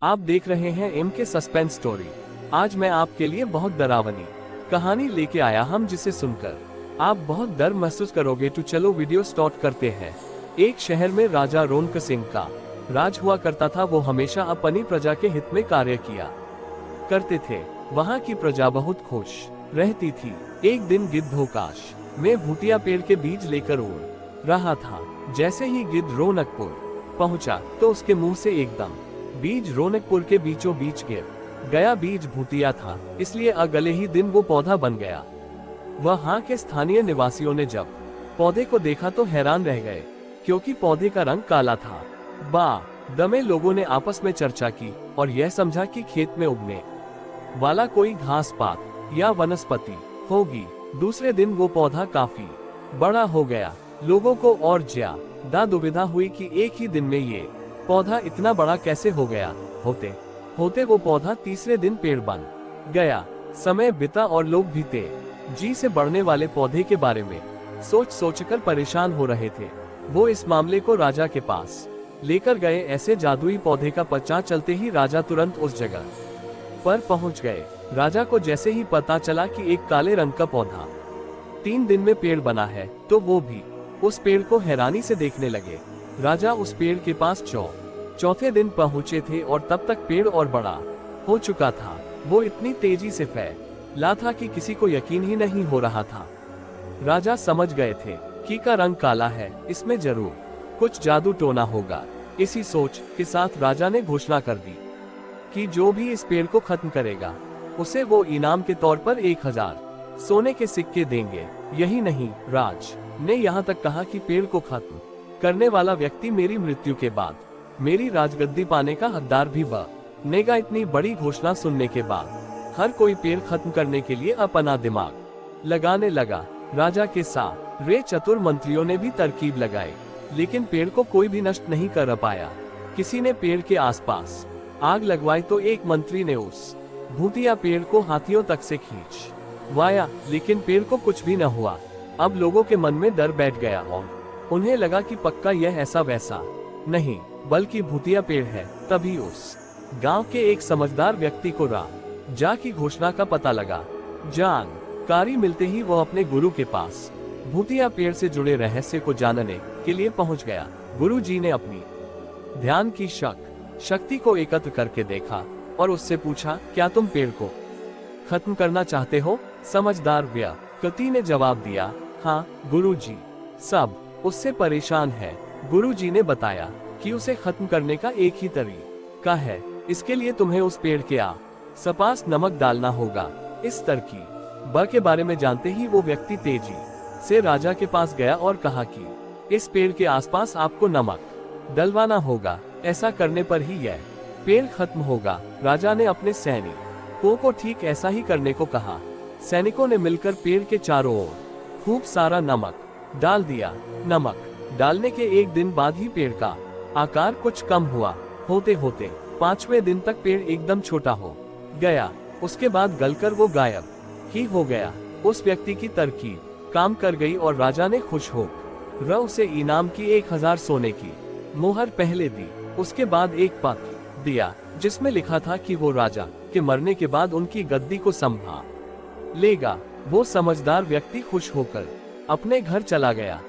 आप देख रहे हैं एम के सस्पेंस स्टोरी। आज मैं आपके लिए बहुत डरावनी कहानी लेके आया हम, जिसे सुनकर आप बहुत डर महसूस करोगे। तो चलो वीडियो स्टार्ट करते हैं। एक शहर में राजा रौनक सिंह का राज हुआ करता था। वो हमेशा अपनी प्रजा के हित में कार्य किया करते थे। वहाँ की प्रजा बहुत खुश रहती थी। एक दिन गिद्धोकाश में भूतिया पेड़ के बीज लेकर उड़ रहा था। जैसे ही गिद्ध रौनकपुर पहुंचा तो उसके मुंह से एकदम बीज रौनकपुर के बीचों बीच गिर गया। बीज भूतिया था, इसलिए अगले ही दिन वो पौधा बन गया। वहाँ के स्थानीय निवासियों ने जब पौधे को देखा तो हैरान रह गए, क्योंकि पौधे का रंग काला था। दमे लोगों ने आपस में चर्चा की और यह समझा कि खेत में उगने वाला कोई घास पात या वनस्पति होगी। दूसरे दिन वो पौधा काफी बड़ा हो गया। लोगों को और ज्यादा दुविधा हुई कि एक ही दिन में ये पौधा इतना बड़ा कैसे हो गया। होते होते वो पौधा तीसरे दिन पेड़ बन गया। समय बीता और लोग भी तेजी से बढ़ने वाले पौधे के बारे में सोच सोचकर परेशान हो रहे थे। वो इस मामले को राजा के पास लेकर गए। ऐसे जादुई पौधे का पता चलते ही राजा तुरंत उस जगह पर पहुंच गए। राजा को जैसे ही पता चला कि एक काले रंग का पौधा 3 दिन में पेड़ बना है, तो वो भी उस पेड़ को हैरानी से देखने लगे। राजा उस पेड़ के पास चौथे दिन पहुंचे थे और तब तक पेड़ और बड़ा हो चुका था। वो इतनी तेजी से फैला था कि किसी को यकीन ही नहीं हो रहा था। राजा समझ गए थे कि का रंग काला है, इसमें जरूर कुछ जादू टोना होगा। इसी सोच के साथ राजा ने घोषणा कर दी कि जो भी इस पेड़ को खत्म करेगा उसे वो इनाम के तौर पर 1000 सोने के सिक्के देंगे। यही नहीं, राज ने यहाँ तक कहा कि पेड़ को खत्म करने वाला व्यक्ति मेरी मृत्यु के बाद मेरी राजगद्दी पाने का हकदार भी बनेगा। इतनी बड़ी घोषणा सुनने के बाद हर कोई पेड़ खत्म करने के लिए अपना दिमाग लगाने लगा। राजा के सारे चतुर मंत्रियों ने भी तरकीब लगाई, लेकिन पेड़ को कोई भी नष्ट नहीं कर पाया। किसी ने पेड़ के आसपास आग लगवाई तो एक मंत्री ने उस भूतिया पेड़ को हाथियों तक से खींचवाया, लेकिन पेड़ को कुछ भी न हुआ। अब लोगों के मन में डर बैठ गया और उन्हें लगा कि पक्का यह ऐसा वैसा नहीं बल्कि भूतिया पेड़ है। तभी उस गांव के एक समझदार व्यक्ति को राजा की घोषणा का पता लगा। जानकारी मिलते ही वो अपने गुरु के पास भूतिया पेड़ से जुड़े रहस्य को जानने के लिए पहुंच गया। गुरु जी ने अपनी ध्यान की शक्ति को एकत्र करके देखा और उससे पूछा, क्या तुम पेड़ को खत्म करना चाहते हो? समझदार व्यक्ति ने जवाब दिया, हाँ गुरुजी, सब उससे परेशान है। गुरुजी ने बताया कि उसे खत्म करने का एक ही तरीका है। इसके लिए तुम्हें उस पेड़ के आसपास नमक डालना होगा। इस तरकीब के बारे में जानते ही वो व्यक्ति तेजी से राजा के पास गया और कहा कि इस पेड़ के आसपास आपको नमक डलवाना होगा। ऐसा करने पर ही यह पेड़ खत्म होगा। राजा ने अपने सैनिकों को ठीक ऐसा ही करने को कहा। सैनिकों ने मिलकर पेड़ के चारों ओर खूब सारा नमक डाल दिया। नमक डालने के 1 दिन बाद ही पेड़ का आकार कुछ कम हुआ। होते होते 5वें दिन तक पेड़ एकदम छोटा हो गया। उसके बाद गलकर वो गायब ही हो गया। उस व्यक्ति की तरकीब काम कर गई और राजा ने खुश हो उसे इनाम की 1000 सोने की मोहर पहले दी। उसके बाद एक पत्र दिया जिसमें लिखा था कि वो राजा के मरने के बाद उनकी गद्दी को संभाल लेगा। वो समझदार व्यक्ति खुश होकर अपने घर चला गया।